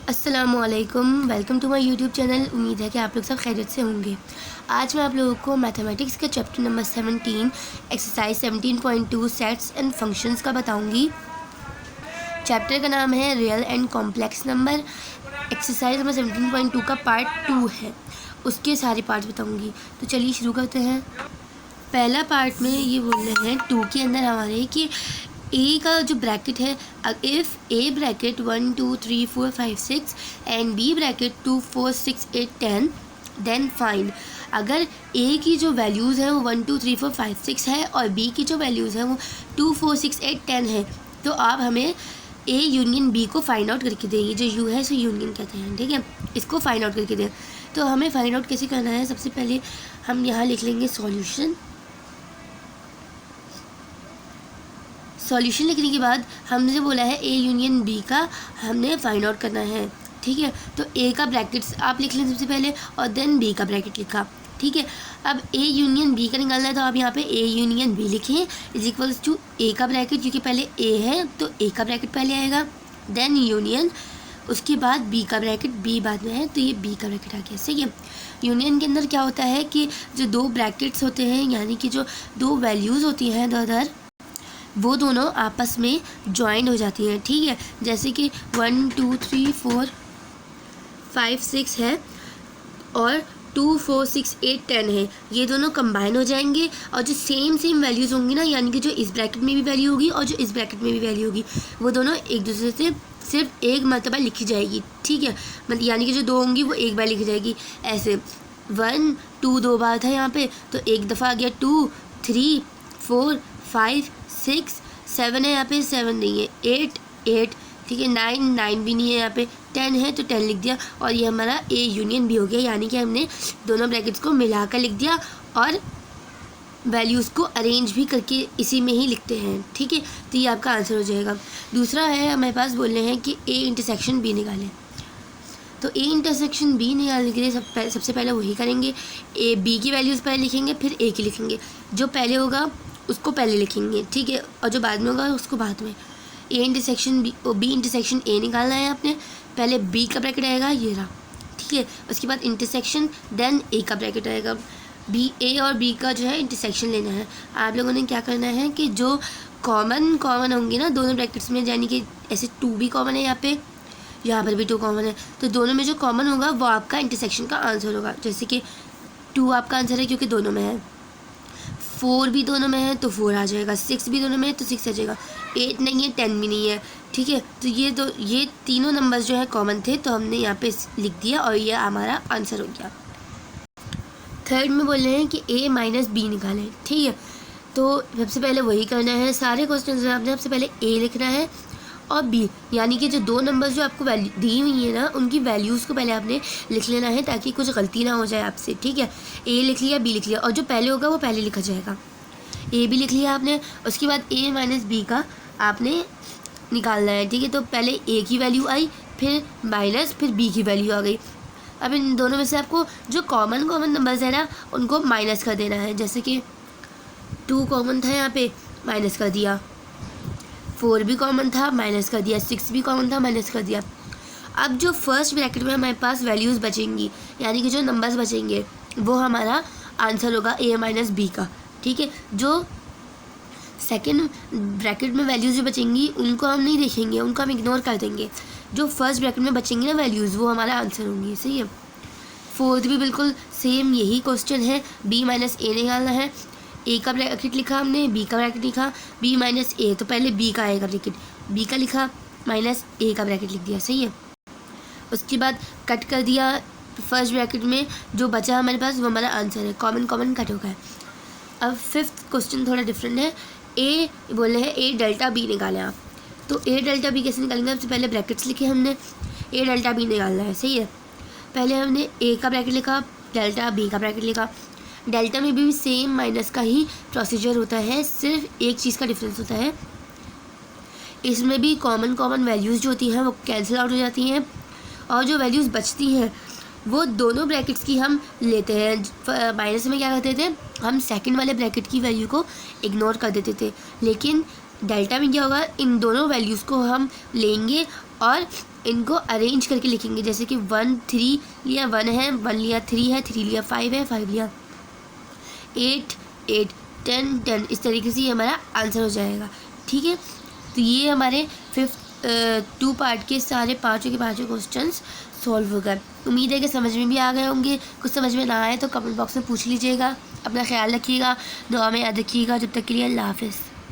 अस्सलामुअलैकुम, welcome to my YouTube channel. उम्मीद है कि आप लोग सब खैरियत से होंगे। आज मैं आप लोगों को मैथमेटिक्स के chapter number 17 exercise 17.2 sets and functions का बताऊंगी। चैप्टर का नाम है real and complex number. Exercise number 17.2 का पार्ट 2 है, उसके सारे पार्ट्स बताऊँगी। तो चलिए शुरू करते हैं। पहला पार्ट में ये बोल रहे हैं 2 के अंदर हमारे कि ए का जो ब्रैकेट है, if A bracket 1 2 3 4 5 6 and B bracket 2 4 6 8 10 then find. अगर ए की जो वैल्यूज़ हैं वो 1 2 3 4 5 6 है और बी की जो वैल्यूज़ हैं वो 2 4 6 8 10 है, तो आप हमें ए यूनियन बी को फाइंड आउट करके दें। ये जो यू है इसे यूनियन कहते हैं, ठीक है। इसको फाइंड आउट करके दें। तो हमें फाइंड आउट कैसे करना है, सबसे पहले हम यहाँ लिख लेंगे सॉल्यूशन। सॉल्यूशन लिखने के बाद हमने जो बोला है ए यूनियन बी का हमने फाइंड आउट करना है, ठीक है। तो ए का ब्रैकेट्स आप लिख लें सबसे पहले और देन बी का ब्रैकेट लिखा, ठीक है। अब ए यूनियन बी का निकालना है तो आप यहाँ पे ए यूनियन बी लिखें इज इक्वल्स टू ए का ब्रैकेट, क्योंकि पहले ए है तो ए का ब्रैकेट पहले आएगा, देन यूनियन, उसके बाद बी का ब्रैकेट, बी बाद में है तो ये बी का ब्रैकेट आ गया, सही है। यूनियन के अंदर क्या होता है कि जो दो ब्रैकेट्स होते हैं, यानी कि जो दो वैल्यूज़ होती हैं इधर, वो दोनों आपस में ज्वाइन हो जाती हैं, ठीक है। जैसे कि 1 2 3 4 5 6 है और 2 4 6 8 10 है, ये दोनों कंबाइन हो जाएंगे और जो सेम वैल्यूज़ होंगी ना, यानी कि जो इस ब्रैकेट में भी वैल्यू होगी और जो इस ब्रैकेट में भी वैल्यू होगी, वो दोनों एक दूसरे से सिर्फ एक मरतबा लिखी जाएगी, ठीक है। मतलब यानी कि जो दो होंगी वो एक बार लिखी जाएगी। ऐसे 1 2 दो बार था यहाँ पे, तो एक दफ़ा आ गया 2 3 4 5 6 7 है, यहाँ पे 7 नहीं है, 8 8, ठीक है। 9 भी नहीं है, यहाँ पे 10 है तो 10 लिख दिया और ये हमारा ए यूनियन बी हो गया, यानी कि हमने दोनों ब्रैकेट्स को मिलाकर लिख दिया और वैल्यूज़ को अरेंज भी करके इसी में ही लिखते हैं, ठीक है। तो ये आपका आंसर हो जाएगा। दूसरा है हमारे पास बोल रहे हैं कि ए इंटरसेक्शन बी निकालें। तो ए इंटरसेक्शन बी निकालने के लिए सबसे पहले वही करेंगे, ए बी की वैल्यूज़ पहले लिखेंगे फिर ए की लिखेंगे। जो पहले होगा उसको पहले लिखेंगे, ठीक है, और जो बाद में होगा उसको बाद में। A intersection B intersection A निकालना है आपने। पहले बी का ब्रैकेट आएगा, ये रहा, ठीक है। उसके बाद इंटरसेक्शन, देन ए का ब्रैकेट आएगा। बी ए और बी का जो है इंटरसेक्शन लेना है। आप लोगों ने क्या करना है कि जो कॉमन होंगी ना दोनों ब्रैकेट्स में, यानी कि ऐसे 2 भी कॉमन है यहाँ पर भी 2 कॉमन है, तो दोनों में जो कॉमन होगा वो आपका इंटरसेक्शन का आंसर होगा। जैसे कि 2 आपका आंसर है क्योंकि दोनों में है, 4 भी दोनों में है तो 4 आ जाएगा, 6 भी दोनों में है तो 6 आ जाएगा, 8 नहीं है, 10 भी नहीं है, ठीक है। तो ये तीनों नंबर्स जो है कॉमन थे तो हमने यहाँ पे लिख दिया और ये हमारा आंसर हो गया। थर्ड में बोल रहे हैं कि ए माइनस बी निकालें, ठीक है। तो सबसे पहले वही करना है, सारे क्वेश्चन में आपने सबसे पहले ए लिखना है और बी, यानी कि जो दो नंबर्स जो आपको वैल्यू दी हुई है ना उनकी वैल्यूज़ को पहले आपने लिख लेना है ताकि कुछ गलती ना हो जाए आपसे, ठीक है। ए लिख लिया, बी लिख लिया और जो पहले होगा वो पहले लिखा जाएगा। ए भी लिख लिया आपने, उसके बाद ए माइनस बी का आपने निकालना है, ठीक है। तो पहले ए की वैल्यू आई, फिर माइनस, फिर बी की वैल्यू आ गई। अब इन दोनों में से आपको जो कॉमन नंबर्स है ना उनको माइनस कर देना है। जैसे कि 2 कॉमन था, यहाँ पे माइनस कर दिया, 4 भी कॉमन था, माइनस कर दिया, 6 भी कॉमन था, माइनस कर दिया। अब जो फर्स्ट ब्रैकेट में हमारे पास वैल्यूज़ बचेंगी, यानी कि जो नंबर्स बचेंगे वो हमारा आंसर होगा ए माइनस बी का, ठीक है। जो सेकंड ब्रैकेट में वैल्यूज़ जो बचेंगी उनको हम नहीं देखेंगे, उनको हम इग्नोर कर देंगे। जो फर्स्ट ब्रैकेट में बचेंगी ना वैल्यूज़ वो हमारा आंसर होंगी, सही है। फोर्थ भी बिल्कुल सेम यही क्वेश्चन है, बी माइनस ए निकालना है। ए का ब्रैकेट लिखा हमने, बी का ब्रैकेट लिखा, बी माइनस ए, तो पहले बी का आएगा ब्रैकेट, बी का लिखा माइनस ए का ब्रैकेट लिख दिया, सही है। उसके बाद कट कर दिया, फर्स्ट ब्रैकेट में जो बचा हमारे पास वो हमारा आंसर है, कॉमन कट हो गया। अब फिफ्थ क्वेश्चन थोड़ा डिफरेंट है, ए बोले हैं ए डेल्टा बी निकालें आप। तो ए डेल्टा बी कैसे निकालेंगे, सबसे पहले ब्रैकेट्स लिखे हमने, ए डेल्टा बी निकालना है, सही है। पहले हमने ए का ब्रैकेट लिखा, डेल्टा बी का ब्रैकेट लिखा। डेल्टा में भी सेम माइनस का ही प्रोसीजर होता है, सिर्फ एक चीज़ का डिफरेंस होता है, इसमें भी कॉमन वैल्यूज़ जो होती हैं वो कैंसिल आउट हो जाती हैं और जो वैल्यूज़ बचती हैं वो दोनों ब्रैकेट्स की हम लेते हैं। माइनस में क्या करते थे, हम सेकंड वाले ब्रैकेट की वैल्यू को इग्नोर कर देते थे, लेकिन डेल्टा में क्या होगा, इन दोनों वैल्यूज़ को हम लेंगे और इनको अरेंज करके लिखेंगे, जैसे कि 1 3 लिया 1 है, 1 लिया 3 है, 3 लिया 5 है, 5 लिया 8 8 10 10, इस तरीके से ये हमारा आंसर हो जाएगा। ठीक है, तो ये हमारे 2 पार्ट के सारे पाँचों के पाँचों क्वेश्चंस सॉल्व हो गए। उम्मीद है कि समझ में भी आ गए होंगे। कुछ समझ में ना आए तो कमेंट बॉक्स में पूछ लीजिएगा। अपना ख्याल रखिएगा, दुआ में याद रखिएगा। जब तक के लिए अल्लाह हाफ़िज़।